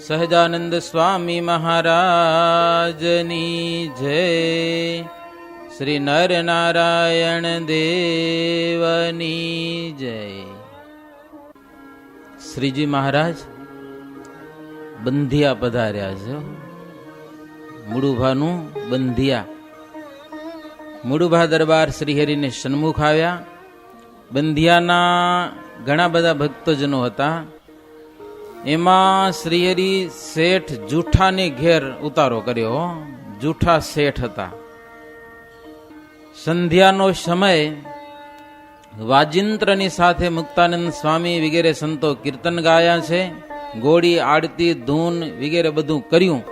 સહજાનંદ સ્વામી મહારાજની જય. શ્રી નર નારાયણ દેવની જય. શ્રીજી મહારાજ બંધિયા પધાર્યા છે. મુડુભાનું બંધિયા. મુડુભા દરબાર શ્રીહરિને સન્મુખ આવ્યા. બંધિયાના ઘણા બધા ભક્તજનો હતા. એમાં શ્રીહરિ શેઠ જૂઠાને ઘેર ઉતારો કર્યો. જૂઠા શેઠ હતા. સંધ્યાનો સમય વાજિંત્રની સાથે મુક્તાનંદ સ્વામી વગેરે સંતો કીર્તન ગાયા છે. ઘોડી આરતી ધૂન વગેરે બધું કર્યું.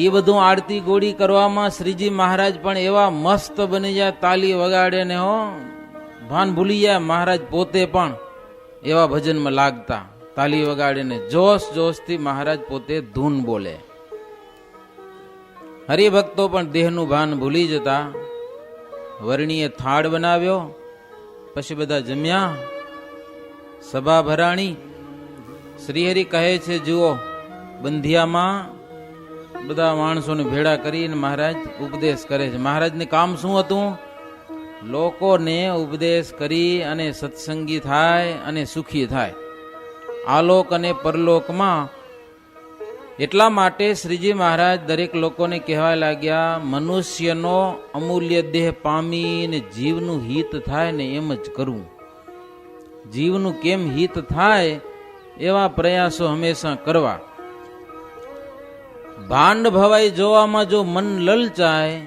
એ બધું આરતી ઘોડી કરવામાં શ્રીજી મહારાજ પણ એવા મસ્ત બની જાય, તાલી વગાડે ને હો ભાન ભૂલી જાય. મહારાજ પોતે પણ એવા ભજનમાં લાગતા, તાલી વગાડીને જોશ જોશથી મહારાજ પોતે ધૂન બોલે. હરિભક્તો પણ દેહનું ભાન ભૂલી જતા. વર્ણીએ થાળ બનાવ્યો, પછી બધા જમ્યા, સભા ભરાણી. શ્રીહરિ કહે છે, જુઓ બંધિયામાં બધા માણસોને ભેળા કરીને મહારાજ ઉપદેશ કરે છે. મહારાજને કામ શું હતું? લોકોને ઉપદેશ કરી અને સત્સંગી થાય અને સુખી થાય આલોક અને પરલોકમાં. એટલા માટે શ્રીજી મહારાજ દરેક લોકોને કહેવા લાગ્યા, મનુષ્યનો અમૂલ્ય દેહ પામીને જીવનું હિત થાય ને એમ જ કરવું. જીવનું કેમ હિત થાય એવા પ્રયાસો હંમેશા કરવા. ભાંડ ભવાઈ જોવામાં જો મન લલચાય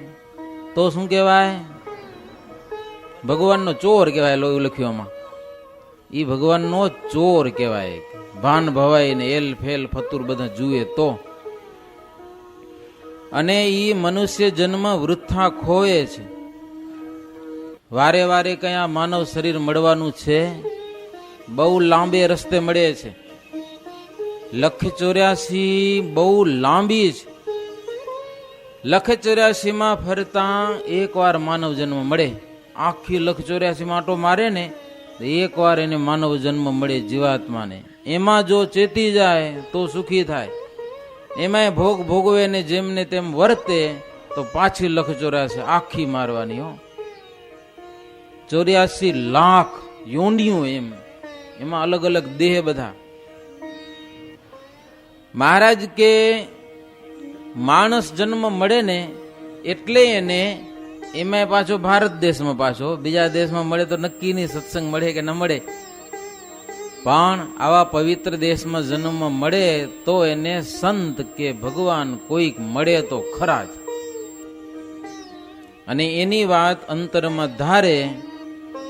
તો શું કહેવાય? ભગવાનનો ચોર કહેવાય. એવું લખ્યુંમાં એ ભગવાનનો ચોર કહેવાય. ભાન ભવાઈ ને એલ ફેલ ફતુર બધા જુએ તો. અને ઈ મનુષ્ય જન્મ વૃથા ખોએ છે. વારે વારે કયા માનવ શરીર મળવાનું છે? બહુ લાંબે રસ્તે મળે છે. 184 બહુ લાંબી છે. 184 ફરતા એક વાર માનવ જન્મ મળે. આખી 184 આંટો મારે ને એક વાર એને માનવ જન્મ મળે જીવાત્માને. એમાં જો ચેતી જાય તો સુખી થાય. એમાંય ભોગ ભોગવે ને જેમને તેમ વર્તે તો પાછી 184 આખી મારવાની. 84 લાખ યોનિયું એમાં અલગ અલગ દેહ બધા. મહારાજ કે માણસ જન્મ મળે ને એટલે એને એમાં પાછો ભારત દેશમાં, પાછો બીજા દેશમાં મળે તો નક્કી નહીં સત્સંગ મળે કે ન મળે. પણ આવા પવિત્ર દેશમાં જન્મ મળે તો એને સંત કે ભગવાન કોઈક મળે તો ખરા જ. અને એની વાત અંતરમાં ધારે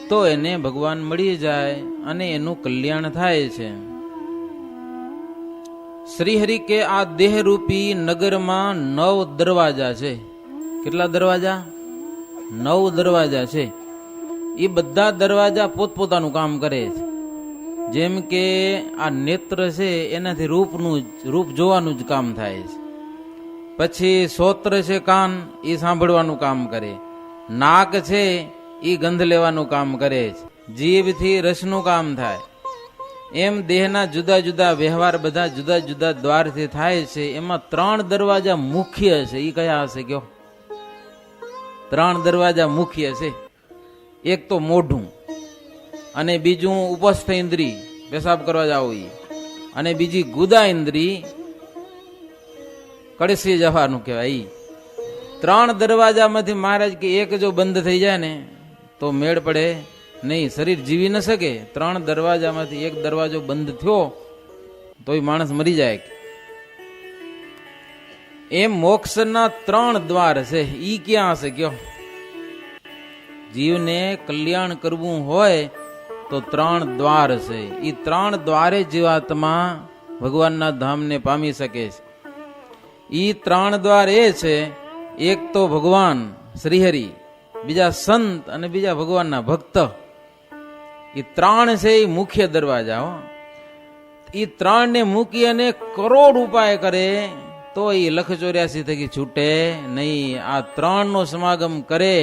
તો એને ભગવાન મળી જાય અને એનું કલ્યાણ થાય છે. શ્રીહરિ કે આ દેહરૂપી નગરમાં 9 દરવાજા છે. કેટલા દરવાજા? 9 દરવાજા છે. એ બધા દરવાજા પોતપોતાનું કામ કરે છે. જેમ કે આ નેત્ર છે એનાથી રૂપ જોવાનું જ કામ થાય છે. પછી શ્રોત્ર છે કાન, એ સાંભળવાનું કામ કરે. નાક છે એ ગંધ લેવાનું કામ કરે છે. જીભથી રસનું કામ થાય. એમ દેહના જુદા જુદા વ્યવહાર બધા જુદા જુદા દ્વારથી થાય છે. એમાં 3 દરવાજા મુખ્ય છે. એ કયા હશે કયો? 3 દરવાજા મુખ્ય છે. એક તો મોઢું, અને બીજું ઉપસ્થ ઇન્દ્રિય, પેશાબ કરવા જાવ એ, અને બીજી ગુદા ઇન્દ્રિય, કળશી જવાનું કહેવાય. 3 દરવાજામાંથી મહારાજ કે એક જો બંધ થઈ જાય ને તો મેળ પડે નહીં, શરીર જીવી ન શકે. 3 દરવાજામાંથી એક દરવાજો બંધ થયો તો એ માણસ મરી જાય. એમ મોક્ષના 3 દ્વાર છે. ઈ ક્યાં હશે કયો? જીવને કલ્યાણ કરવું હોય તો 3 દ્વાર છે. ઈ 3 દ્વારે જીવાત્મા ભગવાનના ધામને પામી શકે છે. ઈ 3 દ્વાર એ છે, એક તો ભગવાન શ્રીહરિ, બીજા સંત અને બીજા ભગવાનના ભક્ત. એ 3 છે એ મુખ્ય દરવાજા. એ 3 ને મૂકી અને કરોડ ઉપાય કરે તો એ 184 થકી છૂટે નહીં. આ 3 નો સમાગમ કરે,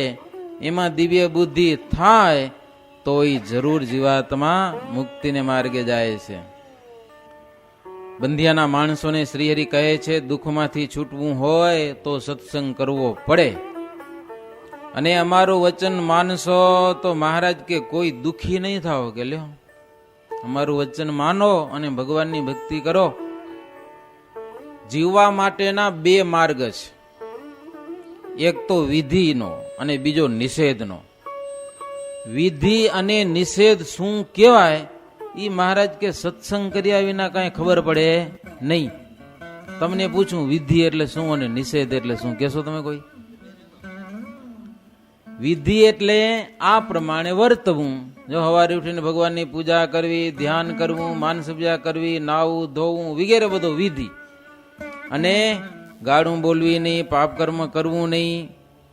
એમાં દિવ્ય બુદ્ધિ થાય તો એ જરૂર જીવાત્મા મુક્તિને માર્ગે જાય છે. બંધિયાના માણસોને શ્રીહરિ કહે છે દુઃખમાંથી છૂટવું હોય તો સત્સંગ કરવો પડે, અને અમારું વચન માનશો તો મહારાજ કે કોઈ દુઃખી નહીં થાઓ. કે લ્યો, અમારું વચન માનો અને ભગવાનની ભક્તિ કરો. જીવવા માટેના બે માર્ગ છે, એક તો વિધિનો અને બીજો નિષેધનો. વિધિ અને નિષેધ શું કહેવાય એ મહારાજ કે સત્સંગ કર્યા વિના કાંઈ ખબર પડે નહીં. તમને પૂછું, વિધિ એટલે શું અને નિષેધ એટલે શું, કહેશો તમે કોઈ? વિધિ એટલે આ પ્રમાણે વર્તવું. જો સવારે ઉઠીને ભગવાનની પૂજા કરવી, ધ્યાન કરવું, માનસપૂજા કરવી, નાવું ધોવું વગેરે બધો વિધિ. અને ગાળું બોલવી નહીં, પાપ કર્મ કરવું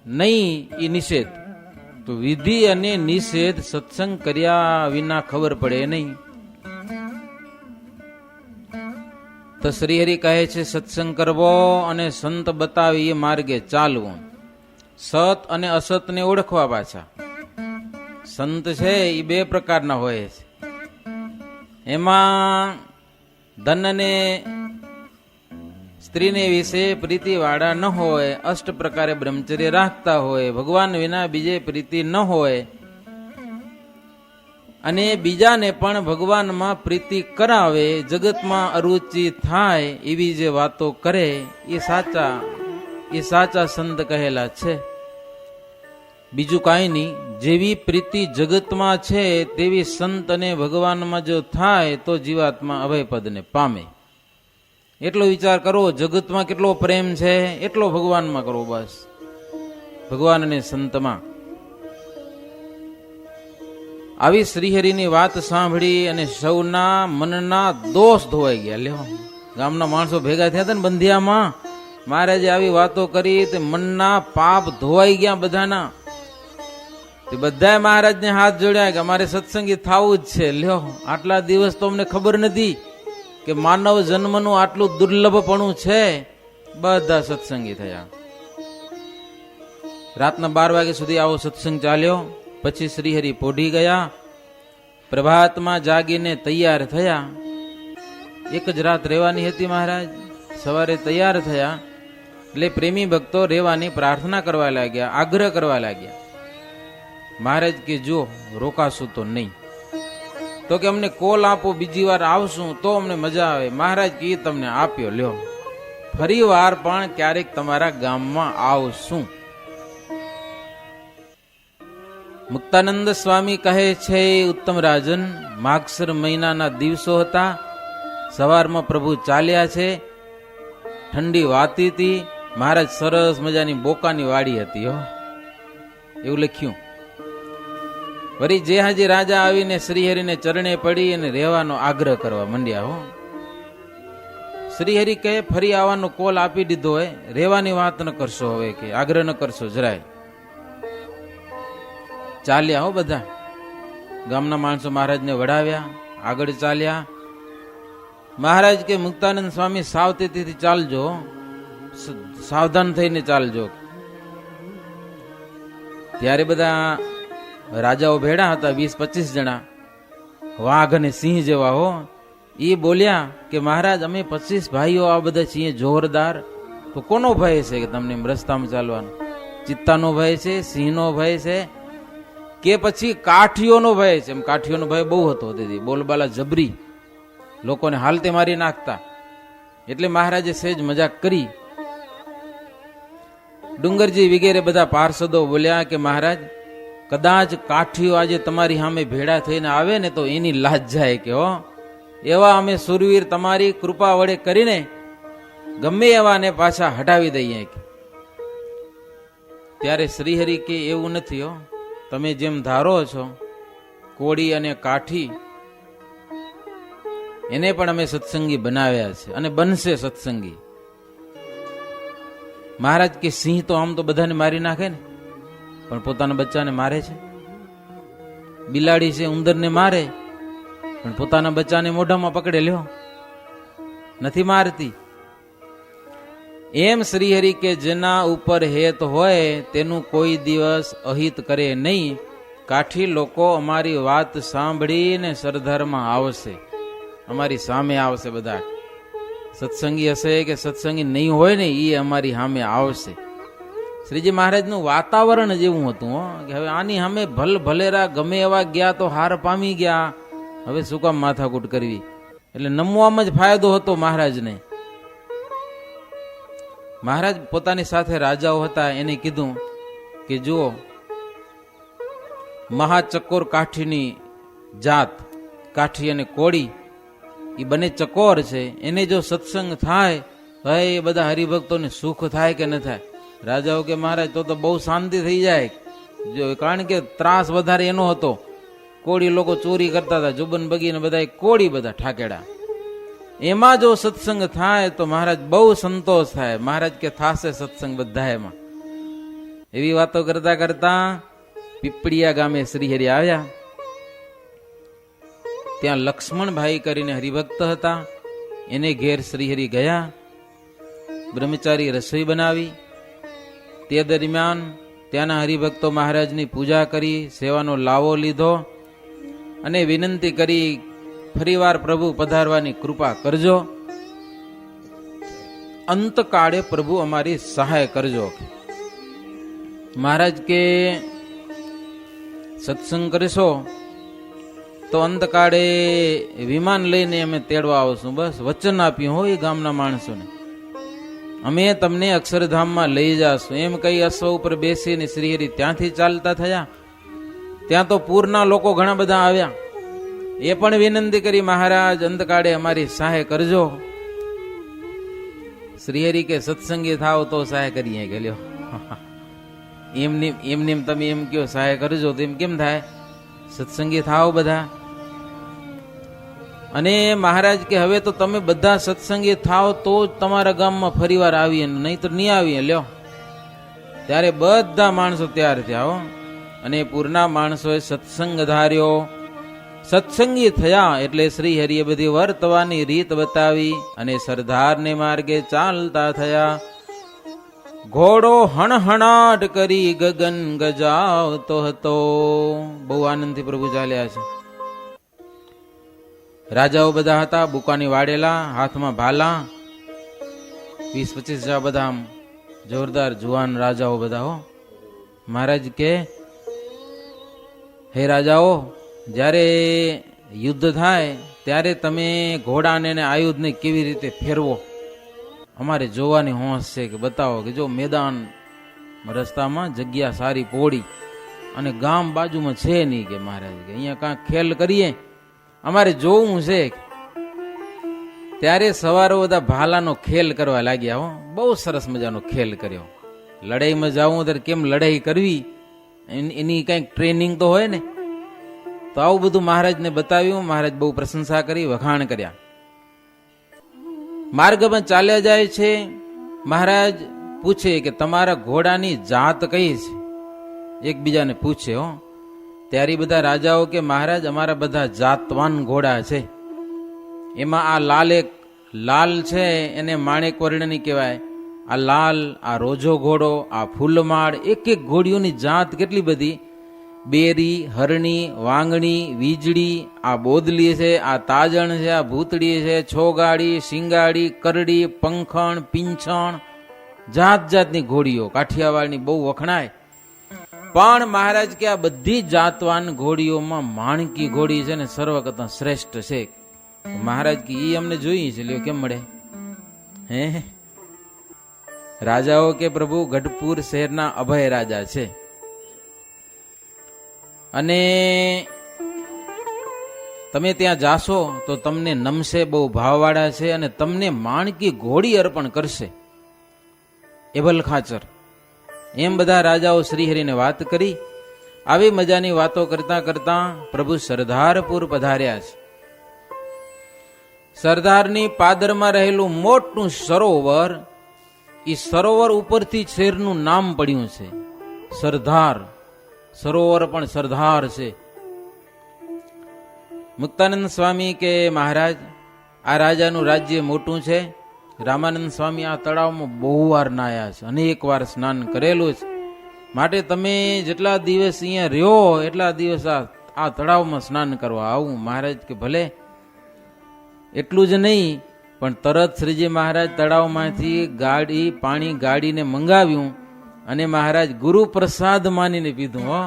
નહીં એ નિષેધ. તો વિધિ અને નિષેધ સત્સંગ કર્યા વિના ખબર પડે નહીં. તો શ્રીહરિ કહે છે સત્સંગ કરવો અને સંત બતાવી એ માર્ગે ચાલવું. સત અને અસતને ઓળખવા. પાછા સંત છે એ બે પ્રકારના હોય છે. એમાં ધન અને સ્ત્રીને વિશે પ્રીતિ વાળા ન હોય, અષ્ટ પ્રકારે બ્રહ્મચર્ય રાખતા હોય, ભગવાન વિના બીજે પ્રીતિ ન હોય, અને બીજાને પણ ભગવાનમાં પ્રીતિ કરાવે, જગતમાં અરુચિ થાય એવી જે વાતો કરે એ સાચા સંત કહેલા છે. બીજું કાંઈ નહીં. જેવી પ્રીતિ જગતમાં છે તેવી સંત અને ભગવાનમાં જો થાય તો જીવાત્મા અભયપદને પામે. એટલો વિચાર કરવો, જગતમાં કેટલો પ્રેમ છે એટલો ભગવાનમાં કરવો. બસ ભગવાન અને સંતમાં. આવી શ્રીહરિની વાત સાંભળી અને સૌના મનના દોષ ધોવાઈ ગયા. લ્યો, ગામના માણસો ભેગા થયા હતા ને બંધિયામાં, મહારાજે આવી વાતો કરી તે મનના પાપ ધોવાઈ ગયા બધાના. તે બધાએ મહારાજને હાથ જોડ્યા કે અમારે સત્સંગી થવું જ છે. લ્યો, આટલા દિવસ તો અમને ખબર નથી કે માનવ જન્મનું આટલું દુર્લભપણું છે. બધા સત્સંગી થયા. રાતના 12 વાગ્યા સુધી આવો સત્સંગ ચાલ્યો. પછી શ્રીહરિ પોઢી ગયા. પ્રભાતમાં જાગીને તૈયાર થયા. એક જ રાત રહેવાની હતી મહારાજ. સવારે તૈયાર થયા એટલે પ્રેમી ભક્તો રહેવાની પ્રાર્થના કરવા લાગ્યા, આગ્રહ કરવા લાગ્યા. મહારાજ કે જો રોકાશું તો નહીં. તો કે અમને કોલ આપો, બીજી વાર આવશું તો અમને મજા આવે. મહારાજ કે તમને આપ્યો, લ્યો ફરી વાર પણ ક્યારેક તમારા ગામમાં આવશું. મુક્તાનંદ સ્વામી કહે છે, ઉત્તમ રાજન, માગસર મહિનાના દિવસો હતા. સવારમાં પ્રભુ ચાલ્યા છે, ઠંડી વાતી હતી. મહારાજ સરસ મજાની બોકાની વાડી હતી હો, એવું લખ્યું. વળી જે હાજી રાજા આવીને શ્રીહરિને ચરણે પડી અને રહેવાનો આગ્રહ કરવા માંડ્યા. હો, શ્રીહરિ કહે ફરી આવવાનો કોલ આપી દીધો હોય, રહેવાની વાત ન કરશો, હવે કે આગ્રહ ન કરશો જરાય. ચાલ્યા હો બધા. ગામના માણસો મહારાજને વડાવ્યા, આગળ ચાલ્યા. મહારાજ કે મુક્તાનંદ સ્વામી સાવચેતીથી ચાલજો, સાવધાન થઈને ચાલજો. ત્યારે બધા રાજાઓ ભેડા હતા, 20-25 જણા, વાઘ અને સિંહ જેવા. હો, એ બોલ્યા કે મહારાજ અમે 25 ભાઈઓ આ બધા છીએ જોરદાર. તો કોનો ભય છે કે તમને રસ્તામાં ચાલવાનો? ચિત્તાનો ભય છે, સિંહનો ભય છે કે પછી કાઠીઓનો ભય છે? એમ કાઠીઓનો ભય બહુ હતો તેથી, બોલબાલા જબરી, લોકોને હાલતે મારી નાખતા. એટલે મહારાજે સહેજ મજાક કરી. ડુંગરજી વગેરે બધા પાર્ષદો બોલ્યા કે મહારાજ કદાચ કાઠીઓ આજે તમારી સામે ભેડા થઈને આવે ને તો એની લાજ જાય કે હો, એવા અમે સુરવીર તમારી કૃપા વડે કરીને ગમે એવાને પાછા હટાવી દઈએ. ત્યારે શ્રીહરિ કે એવું નથી હો, તમે જેમ ધારો છો કોળી અને કાઠી એને પણ અમે સત્સંગી બનાવ્યા છે અને બનશે સત્સંગી. મહારાજ કે સિંહ તો આમ તો બધાને મારી નાખે ને, પણ પોતાના બચ્ચાને મારે છે. બિલાડી છે ઉંદરને મારે, પણ પોતાના બચ્ચાને મોઢામાં પકડે લ્યો, નથી મારતી. એમ શ્રીહરિ કે જેના ઉપર હેત હોય તેનું કોઈ દિવસ અહિત કરે નહીં. કાઠી લોકો અમારી વાત સાંભળીને સરદારમાં આવશે, અમારી સામે આવશે બધા. સત્સંગી હશે કે સત્સંગી નહીં હોય ને એ અમારી સામે આવશે. શ્રીજી મહારાજનું વાતાવરણ જેવું હતું કે હવે આની સામે ભલેરા ગમે એવા ગયા તો હાર પામી ગયા, હવે શું કામ માથાકૂટ કરવી. એટલે નમવામાં જ ફાયદો હતો મહારાજને. મહારાજ પોતાની સાથે રાજાઓ હતા એને કીધું કે જુઓ, મહાચકોર કાઠીની જાત, કાઠી અને કોળી એ બંને ચકોર છે, એને જો સત્સંગ થાય તો એ બધા હરિભક્તોને સુખ થાય કે ન થાય. રાજાઓ કે મહારાજ તો બહુ શાંતિ થઈ જાય, જો કારણ કે ત્રાસ વધારે એનો હતો. કોળી લોકો ચોરી કરતા હતા, જુબન બગીને બધા કોળી બધા ઠાકેડા. એમાં જો સત્સંગ થાય તો મહારાજ બહુ સંતોષ થાય. મહારાજ કે થાશે સત્સંગ બધા એમાં. એવી વાતો કરતા કરતા પીપળિયા ગામે શ્રીહરિ આવ્યા. ત્યાં લક્ષ્મણભાઈ કરીને હરિભક્ત હતા, એને ઘેર શ્રીહરિ ગયા. બ્રહ્મચારી રસોઈ બનાવી. તે દરમિયાન ત્યાંના હરિભક્તો મહારાજની પૂજા કરી, સેવાનો લાવો લીધો અને વિનંતી કરી, ફરીવાર પ્રભુ પધારવાની કૃપા કરજો, અંતકાળે પ્રભુ અમારી સહાય કરજો. મહારાજ કે સત્સંગ કરશો તો અંતકાળે વિમાન લઈને અમે તેડવા આવશું. બસ વચન આપ્યું હોય ગામના માણસોને, અમે તમને અક્ષરધામમાં લઈ જાશું. એમ કઈ અશ્વ ઉપર બેસીને શ્રીહરિ ત્યાંથી ચાલતા થયા. ત્યાં તો પૂરના લોકો ઘણા બધા આવ્યા. એ પણ વિનંતી કરી, મહારાજ અંતકાળે અમારી સહાય કરજો. શ્રીહરિ કે સત્સંગી થાવ તો સહાય કરીએ. કે લ્યો એમની તમે એમ કયો સહાય કરજો તો એમ કેમ થાય? સત્સંગી થાવ બધા. અને મહારાજ કે હવે તો તમે બધા સત્સંગી થાવ તો જ તમારા ગામમાં ફરીવાર આવીએ, નહીં તો નહીં આવીએ. લ્યો ત્યારે બધા માણસો તૈયાર થયા હો. અને પૂરના માણસોએ સત્સંગ ધાર્યો. સત્સંગી થયા એટલે શ્રી હરિએ બધી વર્તવાની રીત બતાવી અને સરદારને માર્ગે ચાલતા થયા. ઘોડો હણહણાટ કરી ગગન ગજાવતો હતો. બહુ આનંદથી પ્રભુ ચાલ્યા છે. રાજાઓ બધા હતા, બુકાની વાડેલા, હાથમાં ભાલા, 20-25 બધા આમ જોરદાર જુવાન રાજાઓ બધા હો. મહારાજ કે હે રાજાઓ, જ્યારે યુદ્ધ થાય ત્યારે તમે ઘોડાને અને આયુધને કેવી રીતે ફેરવો અમારે જોવાની હોંશ છે. કે બતાવો કે જો મેદાન રસ્તામાં જગ્યા સારી પોળી અને ગામ બાજુમાં છે નહીં. કે મહારાજ કે અહીંયા કાંઈક ખેલ કરીએ, અમારે જોવું છે. ત્યારે સવારે બધા ભાલાનો ખેલ કરવા લાગ્યા હો. બહુ સરસ મજાનો ખેલ કર્યો. લડાઈમાં જાવું ત્યારે કેમ લડાઈ કરવી એની કંઈક ટ્રેનિંગ તો હોય ને. તો આવું બધું મહારાજને બતાવ્યું. મહારાજ બહુ પ્રશંસા કરી, વખાણ કર્યા. માર્ગમાં ચાલ્યા જાય છે. મહારાજ પૂછે કે તમારા ઘોડાની જાત કઈ છે? એકબીજાને પૂછે હો. ત્યારે બધા રાજાઓ કે મહારાજ અમારા બધા જાતવાન ઘોડા છે. એમાં આ લાલ છે એને માણેક વર્ણની કહેવાય. આ લાલ, આ રોજો ઘોડો, આ ફૂલમાળ, એક એક ઘોડીઓની જાત કેટલી બધી. બેરી, હરણી, વાંગણી, વીજળી, આ બોદલી છે, આ તાજણ છે, આ ભૂતળી છે, છોગાડી, શિંગાડી, કરડી, પંખણ, પિંછણ, જાત જાતની ઘોડીઓ કાઠિયાવાડની બહુ વખણાય. પણ મહારાજ કે આ બધી જાતવાન ઘોડીઓમાં માણકી ઘોડી છે ને સર્વ કરતા શ્રેષ્ઠ છે. મહારાજ કે ઈ અમને જોઈએ છે, લ્યો કેમ મળે? હે રાજાઓ કે પ્રભુ ગઢપુર શહેરના અભય રાજા છે અને તમે ત્યાં જાશો તો તમને નમશે, બહુ ભાવવાળા છે અને તમને માણકી ઘોડી અર્પણ કરશે. એબલ ખાચર. એમ બધા રાજાઓ શ્રીહરિને વાત કરી. આવી મજાની વાતો કરતા કરતા પ્રભુ સરદારપુર પધાર્યા છે. સરદારની પાદરમાં રહેલું મોટું સરોવર, એ સરોવર ઉપરથી શેરનું નામ પડ્યું છે સરદાર. સરોવર પણ સરદાર છે. મુક્તાનંદ સ્વામી કે મહારાજ આ રાજાનું રાજ્ય મોટું છે. રામાનંદ સ્વામી આ તળાવમાં બહુ વાર નાયા છે, અનેક વાર સ્નાન કરેલું છે. માટે તમે જેટલા દિવસ અહીંયા રહ્યો એટલા દિવસ આ તળાવમાં સ્નાન કરવા આવું. મહારાજ કે ભલે. એટલું જ નહીં પણ તરત શ્રીજી મહારાજ તળાવમાંથી પાણી ગાડીને મંગાવ્યું અને મહારાજ ગુરુ પ્રસાદ માનીને પીધું. હો,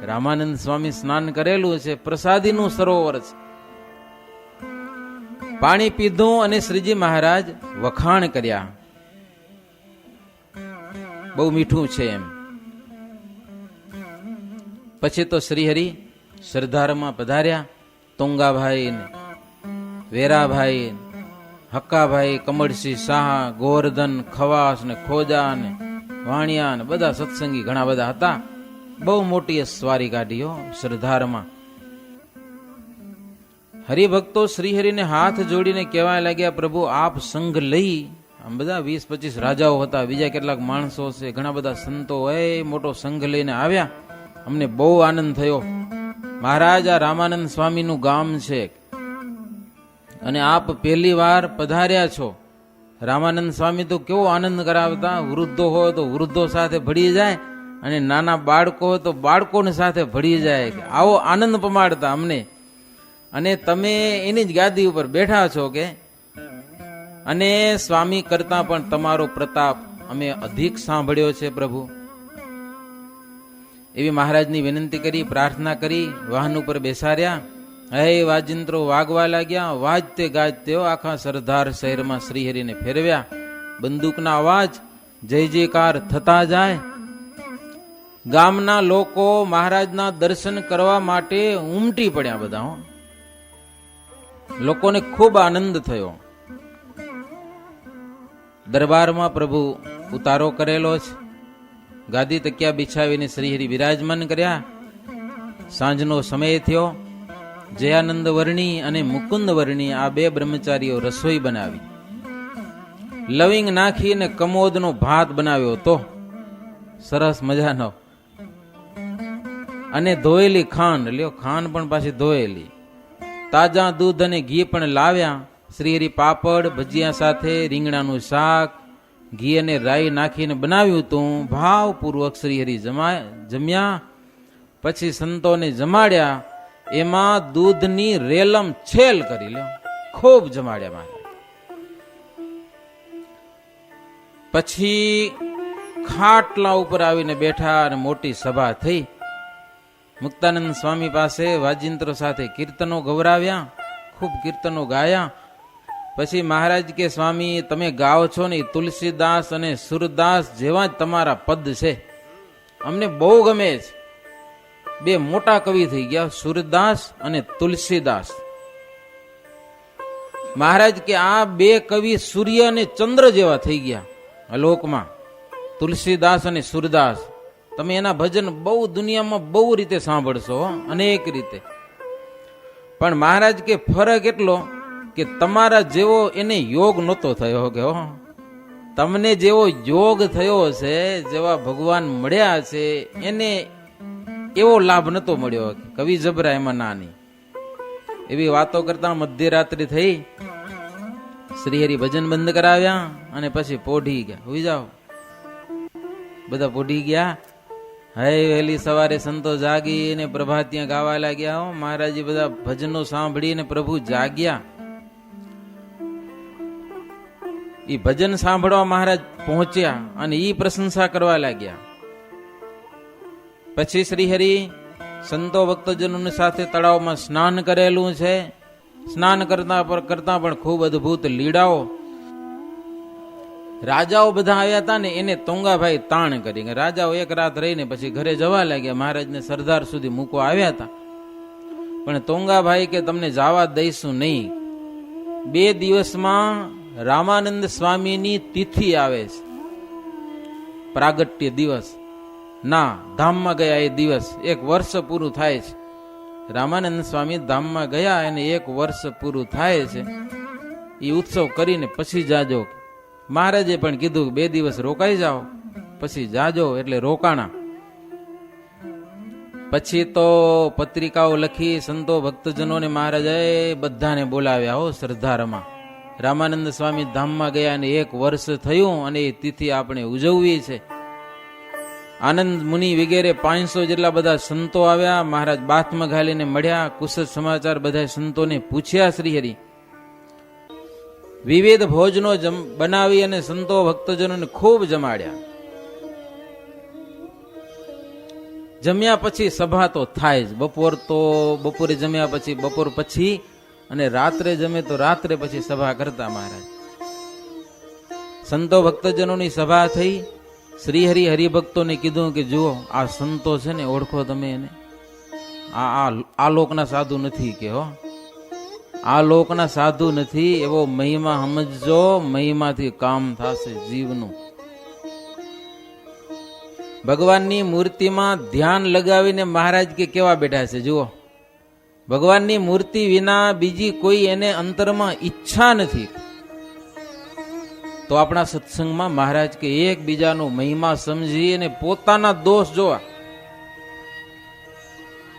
રામાનંદ સ્વામી સ્નાન કરેલું છે, પ્રસાદીનું સરોવર છે. પાણી પીધું અને શ્રીજી મહારાજ વખાણ કર્યા, બહુ મીઠું છે એમ. પછી તો શ્રીહરિ સરદારમાં પધાર્યા. તોંગાભાઈ ને વેરાભાઈ, હક્કાભાઈ, કમળસિંહ શાહ, ગોવર્ધન, ખવાસ ને ખોજા ને વાણિયા ને બધા સત્સંગી ઘણા બધા હતા. બહુ મોટી સ્વારી કાઢી સરદારમાં. હરિભક્તો શ્રીહરિને હાથ જોડીને કહેવા લાગ્યા, પ્રભુ આપ સંઘ લઈ. આમ બધા 20-25 રાજાઓ હતા, બીજા કેટલાક માણસો છે, ઘણા બધા સંતો હોય, મોટો સંઘ લઈને આવ્યા. અમને બહુ આનંદ થયો. મહારાજ, આ રામાનંદ સ્વામીનું ગામ છે અને આપ પહેલી વાર પધાર્યા છો. રામાનંદ સ્વામી તો કેવો આનંદ કરાવતા, વૃદ્ધો હોય તો વૃદ્ધો સાથે ભળી જાય અને નાના બાળકો હોય તો બાળકોને સાથે ભળી જાય. આવો આનંદ પમાડતા અમને. અને તમે એની જ ગાદી ઉપર બેઠા છો કે, અને સ્વામી કરતા પણ તમારો પ્રતાપ અમે અધિક સાંભળ્યો છે પ્રભુ. એવી મહારાજની વિનંતી કરી, પ્રાર્થના કરી, વાહન ઉપર બેસાડ્યા. હે વાજિંત્રો વાગવા લાગ્યા. વાજતે ગાજતે આખા સરદાર શહેરમાં શ્રીહરિને ફેરવ્યા. બંદૂકના અવાજ, જય જયકાર થતા જાય. ગામના લોકો મહારાજના દર્શન કરવા માટે ઉમટી પડ્યા બધા. લોકોને ખૂબ આનંદ થયો. દરબારમાં પ્રભુ ઉતારો કરેલો છે. ગાદી તકિયા બિછાવીને શ્રીહરિ વિરાજમાન કર્યા. સાંજનો સમય થયો. જયાનંદ વર્ણી અને મુકુંદ વર્ણી આ બે બ્રહ્મચારીઓ રસોઈ બનાવી. લવિંગ નાખીને કમોદનો ભાત બનાવ્યો તો સરસ મજાનો. અને ધોયેલી ખાંડ લ્યો, ખાંડ પણ પાછી ધોયેલી. તાજા દૂધ અને ઘી પણ લાવ્યા. શ્રીહરિ પાપડ ભજીયા સાથે રીંગણાનું શાક, ઘી અને રાઈ નાખીને બનાવ્યું હતું. ભાવપૂર્વક શ્રીહરિ જમ્યા. પછી સંતોને જમાડ્યા. એમાં દૂધની રેલમ છેલ કરી લ્યો, ખૂબ જમાડ્યા મહારાજ. પછી ખાટલા ઉપર આવીને બેઠા અને મોટી સભા થઈ. મુક્તાનંદ સ્વામી પાસે વાજિંત્રો સાથે કીર્તનો ગવરાવ્યા, ખૂબ કીર્તનો ગાયા. પછી મહારાજ કે, સ્વામી તમે ગાઓ છો ને, તુલસીદાસ અને સુરદાસ જેવા જ તમારા પદ છે, અમને બહુ ગમે છે. બે મોટા કવિ થઈ ગયા, સુરદાસ અને તુલસીદાસ. મહારાજ કે આ બે કવિ સૂર્ય અને ચંદ્ર જેવા થઈ ગયા અલોકમાં, તુલસીદાસ અને સુરદાસ. તમે એના ભજન બહુ દુનિયામાં બહુ રીતે સાંભળશો, અનેક રીતે. પણ મહારાજ કે ફરક એટલો કે તમારા જેવો એને યોગ નહોતો થયો કે તમને જેવો યોગ થયો છે, જેવા ભગવાન મળ્યા છે, એને એવો લાભ નતો મળ્યો. કવિ જબરા એમાં નાની. એવી વાતો કરતા મધ્યરાત્રિ થઈ. શ્રીહરિ ભજન બંધ કરાવ્યા અને પછી પોઢી ગયા. હોઈ જાઓ, બધા પોઢી ગયા. હે વહેલી સવારે સંતો જાગીને પ્રભાતિયા ગાવા લાગ્યા. મહારાજી બધા ભજનો સાંભળીને પ્રભુ જાગ્યા. ઈ ભજન સાંભળવા મહારાજ પહોંચ્યા અને ઈ પ્રશંસા કરવા લાગ્યા. પછી શ્રીહરિ સંતો ભક્તજનોની સાથે તળાવમાં સ્નાન કરેલું છે. સ્નાન કરતા પણ ખૂબ અદભુત લીડાઓ. રાજાઓ બધા આવ્યા હતા ને, એને તોંગાભાઈ તાણ કરી. રાજાઓ એક રાત રહીને પછી ઘરે જવા લાગ્યા. મહારાજને સરદાર સુધી મૂકવા આવ્યા હતા, પણ તોંગાભાઈ કે તમને જવા દઈશું નહીં. 2 દિવસમાં રામાનંદ સ્વામીની તિથિ આવે છે, પ્રાગટ્ય દિવસ. ના, ધામમાં ગયા એ દિવસ 1 વર્ષ પૂરું થાય છે. રામાનંદ સ્વામી ધામમાં ગયા અને 1 વર્ષ પૂરું થાય છે. એ ઉત્સવ કરીને પછી જાજો. મહારાજે પણ કીધું 2 દિવસ રોકાઈ જાઓ, પછી જાજો. એટલે રોકાણા. પછી તો પત્રિકાઓ લખી સંતો ભક્તજનોને મહારાજે બધાને બોલાવ્યા હો સરદારમાં. રામાનંદ સ્વામી ધામમાં ગયા અને 1 વર્ષ થયું અને એ તિથિ આપણે ઉજવવી છે. આનંદ મુનિ વગેરે 500 જેટલા બધા સંતો આવ્યા. મહારાજ બાથમાં ઘાલીને મળ્યા. કુશળ સમાચાર બધા સંતોને પૂછ્યા. શ્રીહરિ વિવિધ ભોજનો બનાવી અને સંતો ભક્તજનોને ખૂબ જમાડ્યા. જમ્યા પછી સભા તો થાય જ. બપોરે જમ્યા પછી, બપોર પછી અને રાત્રે જમે તો રાત્રે પછી સભા કરતા મહારાજ. સંતો ભક્તજનોની સભા થઈ. શ્રીહરિ હરિભક્તોને કીધું કે જુઓ, આ સંતો છે ને, ઓળખો તમે એને. આ લોકના સાધુ નથી કે હો, આ લોકના સાધુ નથી. એવો મહિમા સમજજો, મહિમાથી કામ થશે જીવનું. ભગવાનની મૂર્તિમાં ધ્યાન લગાવીને મહારાજ કે કેવા બેઠા છે જુઓ. ભગવાનની મૂર્તિ વિના બીજી કોઈ એને અંતરમાં ઈચ્છા નથી. તો આપણા સત્સંગમાં મહારાજ કે એકબીજાનો મહિમા સમજી અને પોતાના દોષ જોવા.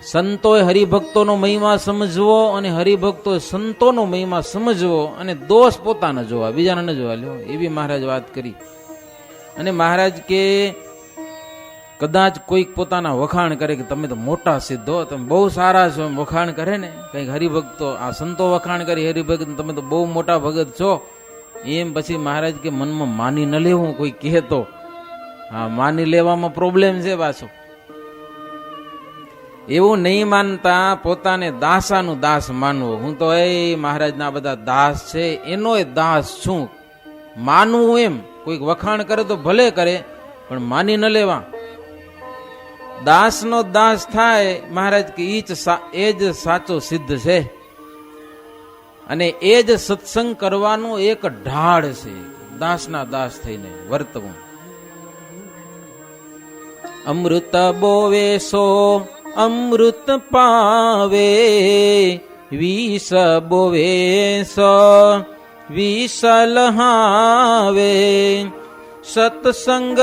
સંતોએ હરિભક્તોનો મહિમા સમજવો અને હરિભક્તોએ સંતોનો મહિમા સમજવો અને દોષ પોતાના જોવા, બીજાના ન જોવા. લ્યો, એવી મહારાજ વાત કરી. અને મહારાજ કે કદાચ કોઈક પોતાના વખાણ કરે કે તમે તો મોટા સિદ્ધો, તમે બહુ સારા છો, એમ વખાણ કરે ને કંઈક હરિભક્તો, આ સંતો વખાણ કરી હરિભક્ત તમે તો બહુ મોટા ભગત છો, એમ પછી મહારાજ કે મનમાં માની ન લેવું કોઈ કહે તો. હા, માની લેવામાં પ્રોબ્લેમ છે પાછો. એવું નહીં માનતા, પોતાને દાસાનું દાસ માનવો. હું તો એ મહારાજના બધા દાસ છે, એનો એ દાસ છું માનવું. એમ કોઈક વખાણ કરે તો ભલે કરે, પણ માની ન લેવા. દાસનો દાસ થાય મહારાજ કે એ જ સાચો સિદ્ધ છે. અને એ જ સત્સંગ કરવાનો એક ઢાળ છે, દાસના દાસ થઈને વર્તવું. અમૃત બોવેસો અમૃત પાવે, વિષ બોવેસો વિષ લહાવે, સત્સંગ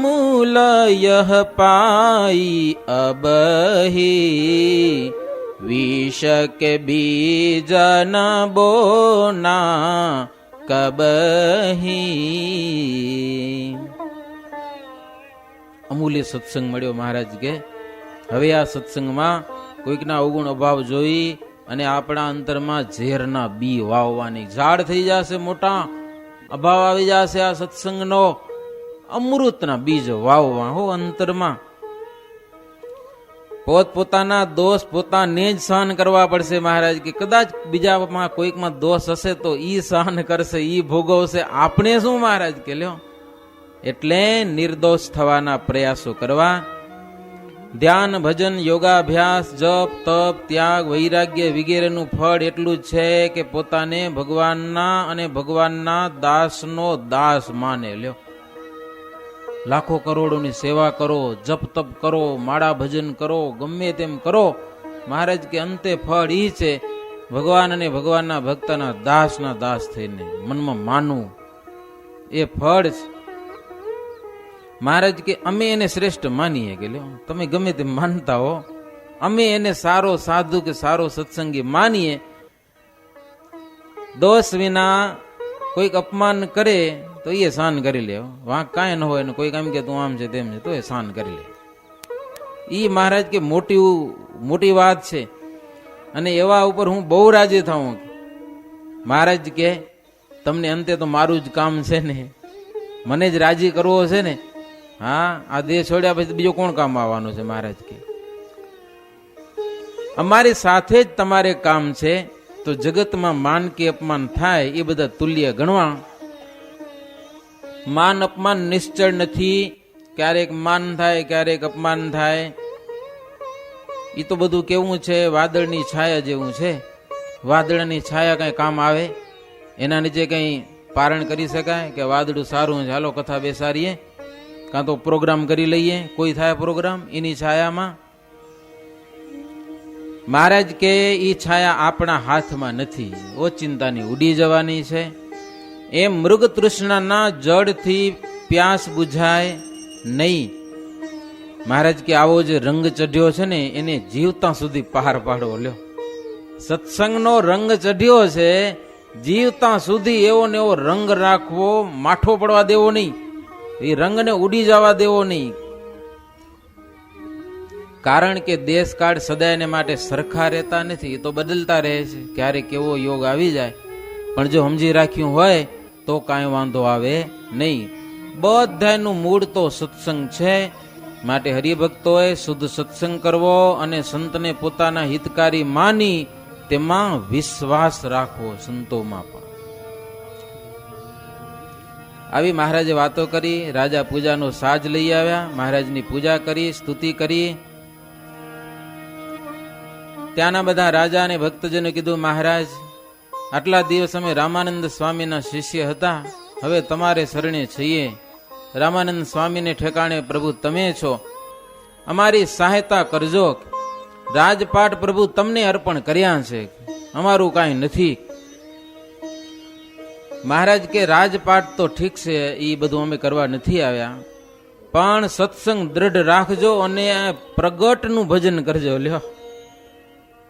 મૂલય પાઈ અબહી, વિષ કે બીજ ન બોના કબહી. અમૂલ્ય સત્સંગ મળ્યો મહારાજ કે હવે આ સત્સંગમાં કોઈકના અવગુણ અભાવ જોઈ અને આપણા અંતરમાં ઝેરના બી વાવવાની. ઝાડ થઈ જશે મોટા, અભાવ આવી જશે આ સત્સંગનો, અમૃતના બીજ વાવવા હો અંતરમાં. પોતપોતાના દોષ પોતાને જ સહન કરવા પડશે મહારાજ કે કદાચ બીજામાં કોઈકમાં દોષ હશે તો ઈ સહન કરશે, ઈ ભોગવશે, આપણે શું મહારાજ કે લ્યો. એટલે નિર્દોષ થવાના પ્રયાસો કરવા. ધ્યાન, ભજન, યોગાભ્યાસ, જપ, તપ, ત્યાગ, વૈરાગ્ય વગેરેનું ફળ એટલું જ છે કે પોતાને ભગવાનના અને ભગવાનના દાસનો દાસ માને લ્યો. લાખો કરોડોની સેવા કરો, જપ તપ કરો, માળા ભજન કરો, ગમે તેમ કરો, મહારાજ કે અંતે ફળ ઈ છે ભગવાન અને ભગવાનના ભક્તના દાસના દાસ થઈને મનમાં માનવું, એ ફળ છે. મહારાજ કે અમે એને શ્રેષ્ઠ માનીએ કે લ્યો, તમે ગમે તેમ માનતા હો, અમે એને સારો સાધુ કે સારો સત્સંગી માનીએ. દોષ વિના કોઈક અપમાન કરે તો એ સહન કરી લે, વાંક કાંઈ ન હોય ને કોઈક એમ કે તું આમ છે તેમ છે તો એ સહન કરી લે. ઈ મહારાજ કે મોટી વાત છે. અને એવા ઉપર હું બહુ રાજી થાઉં. મહારાજ કે તમને અંતે તો મારું જ કામ છે ને, મને જ રાજી કરવો છે ને. હા, આ દેહ છોડ્યા પછી બીજો કોણ કામ આવવાનું છે? મહારાજ કે અમારી સાથે જ તમારે કામ છે. તો જગતમાં માન કે અપમાન થાય એ બધા તુલ્ય ગણવા. માન અપમાન નિશ્ચળ નથી, ક્યારેક માન થાય ક્યારેક અપમાન થાય. એ તો બધું કેવું છે, વાદળની છાયા જેવું છે. વાદળની છાયા કઈ કામ આવે? એના નીચે કઈ પારણ કરી શકાય કે વાદળું સારું છે હાલો કથા બેસાડીએ, કાં તો પ્રોગ્રામ કરી લઈએ? કોઈ થાય પ્રોગ્રામ એની છાયામાં? મહારાજ કે ઈ છાયા આપણા હાથમાં નથી, ઓચિંતાની ઉડી જવાની છે. એમ મૃગ તૃષ્ણાના જળથી પ્યાસ બુઝાય નહીં. મહારાજ કે આવો જે રંગ ચઢ્યો છે ને એને જીવતા સુધી પાર પાડવો લ્યો. સત્સંગનો રંગ ચઢ્યો છે, જીવતા સુધી એવો ને એવો રંગ રાખવો, માઠો પડવા દેવો નહીં, એ રંગને ઉડી જવા દેવો નહીં. કારણ કે દેશકાળ સદાયને માટે સરખા રહેતા નથી, એ તો બદલતા રહે છે. ક્યારેક કેવો યોગ આવી જાય પણ જો સમજી રાખ્યું હોય તો કાંઈ વાંધો આવે નહીં. બધાનું મૂળ તો સત્સંગ છે. માટે હરિભક્તોએ શુદ્ધ સત્સંગ કરવો અને સંતને પોતાના હિતકારી માની તેમાં વિશ્વાસ રાખવો. સંતોમાં પણ આવી મહારાજે વાતો કરી. રાજા પૂજાનો સાજ લઈ આવ્યા. મહારાજની પૂજા કરી, સ્તુતિ કરી. ત્યાંના બધા રાજા અને ભક્તજનો કીધું, મહારાજ આટલા દિવસ અમે રામાનંદ સ્વામીના શિષ્ય હતા, હવે તમારે શરણે છીએ. રામાનંદ સ્વામીને ઠેકાણે પ્રભુ તમે છો, અમારી સહાયતા કરજો. રાજપાટ પ્રભુ તમને અર્પણ કર્યા છે, અમારું કાંઈ નથી. મહારાજ કે રાજપાટ તો ઠીક છે, એ બધું અમે કરવા નથી આવ્યા, પણ સત્સંગ દ્રઢ રાખજો અને પ્રગટનું ભજન કરજો. લ્યો,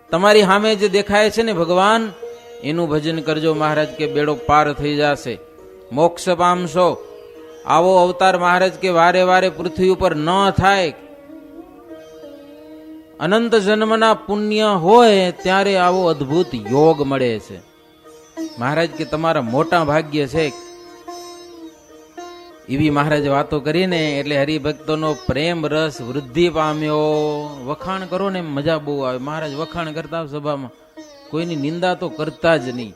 તમારી સામે જે દેખાય છે ને ભગવાન, એનું ભજન કરજો. મહારાજ કે બેડો પાર થઈ જશે, મોક્ષ પામશો. આવો અવતાર મહારાજ કે વારે વારે પૃથ્વી ઉપર ન થાય. અનંત જન્મના પુણ્ય હોય ત્યારે આવો અદ્ભુત યોગ મળે છે. મહારાજ કે તમારા મોટા ભાગ્ય છે. એવી મહારાજ વાતો કરીને એટલે હરિભક્તોનો પ્રેમ રસ વૃદ્ધિ પામ્યો. વખાણ કરો ને મજા બહુ આવે. મહારાજ વખાણ કરતા સભામાં, કોઈની નિંદા તો કરતા જ નહીં.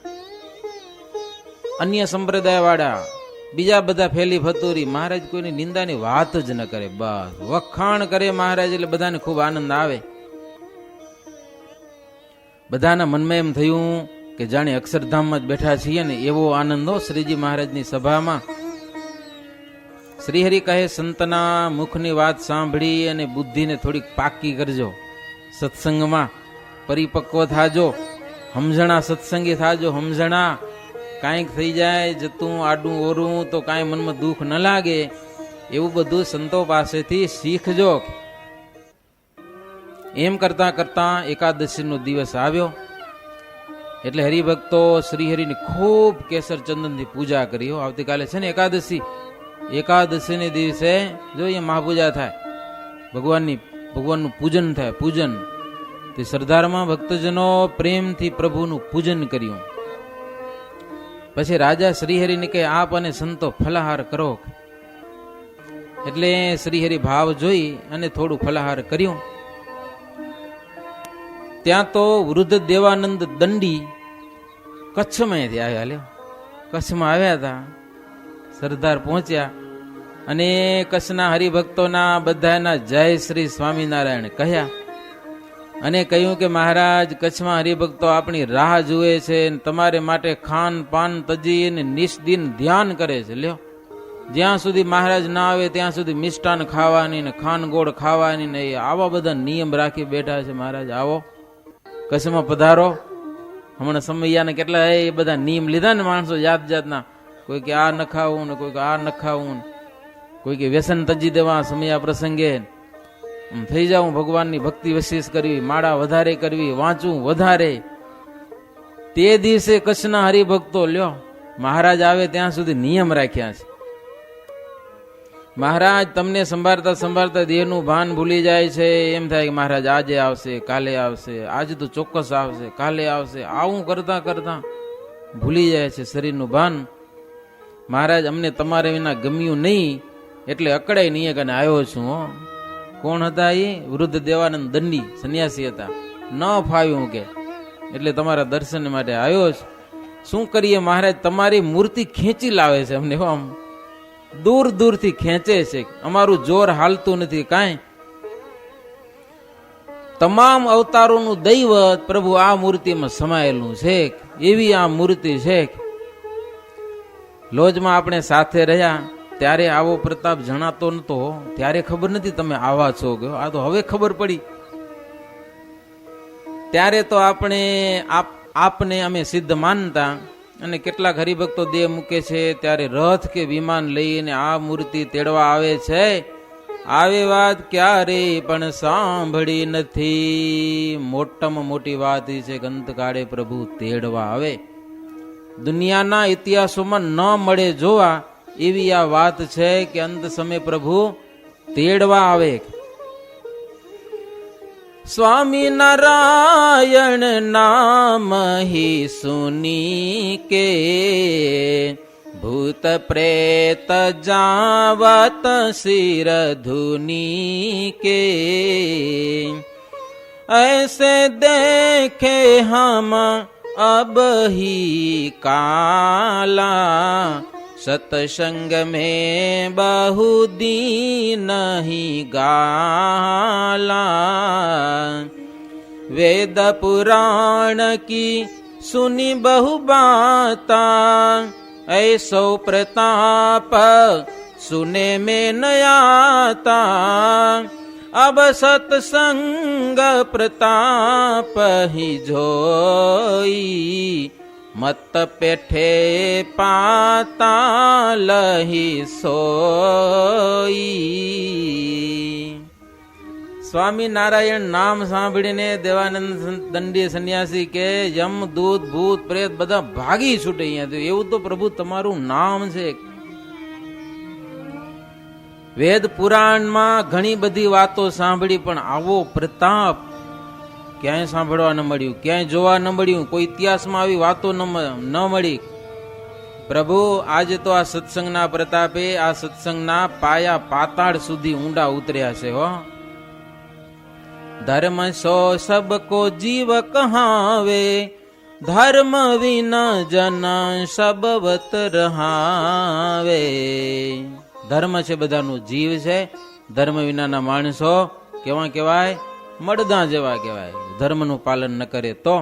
અન્ય સંપ્રદાય વાળા બીજા બધા ફેલી ફતુરી, મહારાજ કોઈની નિંદાની વાત જ ન કરે. બસ વખાણ કરે મહારાજ, એટલે બધાને ખૂબ આનંદ આવે. બધાના મનમાં એમ થયું કે જાણે અક્ષરધામમાં જ બેઠા છીએ ને એવો આનંદો શ્રીજી મહારાજની સભામાં. શ્રીહરિ કહે, સંતના મુખની વાત સાંભળી અને બુદ્ધિને થોડીક પાકી કરજો. સત્સંગમાં પરિપક્વ થાજો, સમજણા સત્સંગી થાજો. સમજણા કાંઈક થઈ જાય જતું આડું ઓરું તો કાંઈ મનમાં દુઃખ ન લાગે, એવું બધું સંતો પાસેથી શીખજો. એમ કરતા કરતા એકાદશીનો દિવસ આવ્યો. એટલે હરિભક્તો શ્રીહરિની ખૂબ કેસર ચંદનથી પૂજા કરી. આવતીકાલે છે ને એકાદશી. એકાદશીને દિવસે જોઈએ મહાપૂજા થાય, ભગવાનનું પૂજન થાય. પૂજન તે સરદારમાં ભક્તજનો પ્રેમથી પ્રભુનું પૂજન કર્યું. પછી રાજા શ્રીહરિને કહે, આપ અને સંતો ફલાહાર કરો. એટલે શ્રીહરિ ભાવ જોઈ અને થોડું ફલાહાર કર્યું. ત્યાં તો વૃદ્ધ દેવાનંદ દંડી કચ્છમાં આવ્યા. લ્યો, કચ્છમાં આવ્યા હતા. સરદાર પહોંચ્યા અને કચ્છના હરિભક્તોના બધાના જય શ્રી સ્વામિનારાયણ કહ્યા અને કહ્યું કે મહારાજ, કચ્છમાં હરિભક્તો આપણી રાહ જુએ છે, તમારે માટે ખાન પાન તજી અને નિષ્દિન ધ્યાન કરે છે. લ્યો, જ્યાં સુધી મહારાજ ના આવે ત્યાં સુધી મિષ્ટાન ખાવાની ને ખાનગોળ ખાવાની ને આવા બધા નિયમ રાખી બેઠા છે. મહારાજ આવો કચ્છમાં પધારો. હમણાં સમયાને કેટલા એ બધા નિયમ લીધા ને માણસો જાત જાતના. કોઈ કે આ ન ખાવું ને કોઈ કે આ ન ખાવું ને કોઈ કે વ્યસન તજી દેવા સમયા પ્રસંગે. થઈ જાઉં, ભગવાનની ભક્તિ વિશેષ કરવી, માળા વધારે કરવી, વાંચવું વધારે. તે દિવસે કચ્છના હરિભક્તો લ્યો મહારાજ આવે ત્યાં સુધી નિયમ રાખ્યા છે. મહારાજ તમને સંભાળતા સંભાળતા દેહનું ભાન ભૂલી જાય છે. એમ થાય કે મહારાજ આજે આવશે, કાલે આવશે, આજે તો ચોક્કસ આવશે, કાલે આવશે. આવું કરતા કરતા ભૂલી જાય છે શરીરનું ભાન. મહારાજ અમને તમારે વિના ગમ્યું નહીં એટલે અકળાઈ નહીં કે આવ્યો છું. હો, કોણ હતા એ? વૃદ્ધ દેવાનંદ દંડી સંન્યાસી હતા. ન ફાવ્યું કે એટલે તમારા દર્શન માટે આવ્યો છે. શું કરીએ મહારાજ, તમારી મૂર્તિ ખેંચી લાવે છે અમને. આમ દૂર દૂરથી ખેંચે છે, અમારું જોર હાલતું નથી કાંઈ. તમામ અવતારોનું દૈવત પ્રભુ આ મૂર્તિમાં સમાયેલું છે. એવી આ મૂર્તિ છે. લોજમાં આપણે સાથે રહ્યા ત્યારે આવો પ્રતાપ જણાતો નતો. ત્યારે ખબર નથી તમે આવા છો. આ તો હવે ખબર પડી. ત્યારે તો આપને અમે સિદ્ધ માનતા. અને કેટલાક હરિભક્તો દેહ મૂકે છે ત્યારે રથ કે વિમાન લઈને આ મૂર્તિ તેડવા આવે છે. આવી વાત ક્યારે પણ સાંભળી નથી. મોટામાં મોટી વાત એ છે કે અંતકાળે પ્રભુ તેડવા આવે. દુનિયાના ઇતિહાસોમાં ન મળે જોવા એવી આ વાત છે કે અંત સમય પ્રભુ તેડવા આવે. स्वामी नारायण नाम ही सुनी के भूत प्रेत जावत सिर धुनी के ऐसे देखे हम अब ही काला सत्संग में बहु दीन ही गाला वेद पुराण की सुनी बहु बाता ऐसो प्रताप सुने में न आता अब सत्संग प्रताप ही जोई मत पेठे पाताल ही सोई। સ્વામિનારાયણ નામ સાંભળીને દેવાનંદ દંડી સંન્યાસી કે યમ દૂત ભૂત પ્રેત બધા ભાગી છૂટે અહીંયા. એવું તો પ્રભુ તમારું નામ છે. વેદ પુરાણમાં ઘણી બધી વાતો સાંભળી પણ આવો પ્રતાપ ક્યાંય સાંભળવા ન મળ્યું, ક્યાંય જોવા ન મળ્યું, કોઈ ઇતિહાસમાં આવી વાતો ન મળી. પ્રભુ આજે તો આ સત્સંગના પ્રતાપે આ સત્સંગના પાયા પાતાળ સુધી ઊંડા ઉતર્યા છે. હો ધર્મ સો સબકો જીવ કહાવે ધર્મ વિના જન સબવત રહાવે. ધર્મ છે બધાનું જીવ છે, ધર્મ વિનાના માણસો કેવા કહેવાય? મળદા જેવા કહેવાય. ધર્મનું પાલન ન કરે તો.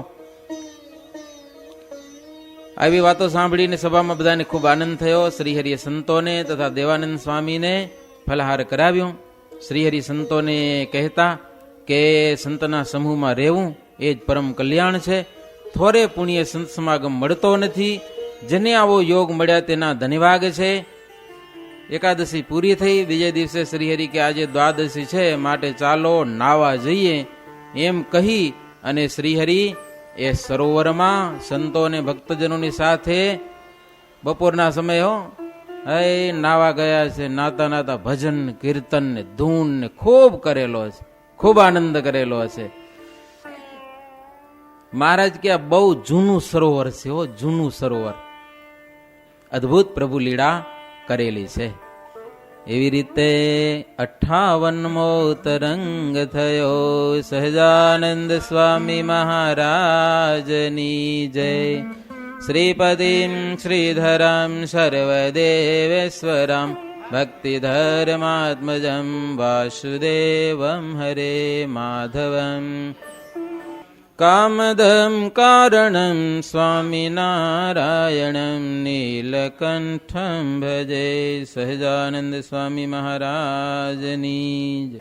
આવી વાતો સાંભળીને સભામાં બધાને ખૂબ આનંદ થયો. શ્રીહરિએ સંતોને તથા દેવાનંદ સ્વામીને ફલહાર કરાવ્યું. શ્રીહરિ સંતોને કહેતા કે સંતના સમૂહમાં રહેવું એ જ પરમ કલ્યાણ છે. થોરે પુણ્ય સંત સમાગમ મળતો નથી. જેને આવો યોગ મળ્યા તેના ધન્યવાદ છે. એકાદશી પૂરી થઈ. બીજે દિવસે શ્રીહરિ કે આજે દ્વાદશી છે માટે ચાલો નાવા જઈએ એમ કહી અને શ્રીહરિ એ સરોવરમાં સંતો અને ભક્તજનોની સાથે બપોરના સમયે નાવા ગયા છે. નાતા નાતા ભજન કીર્તન ને ધૂન ને ખૂબ કરેલો છે, ખૂબ આનંદ કરેલો છે. મહારાજ કે આ બહુ જૂનું સરોવર છે. જૂનું સરોવર અદ્ભુત પ્રભુ લીલા કરેલી છે. એવી રીતે 58મો તરંગ થયો. સહજાનંદ સ્વામી મહારાજની જય. શ્રીપતિમ શ્રીધરમ સર્વદેવેશ્વરમ ભક્તિધર્માત્મજમ વાસુદેવમ હરે માધવમ કામદમ કારણમ સ્વામિનારાયણમ નીલકંઠમ ભજે. સહજાનંદ સ્વામી મહારાજની જય.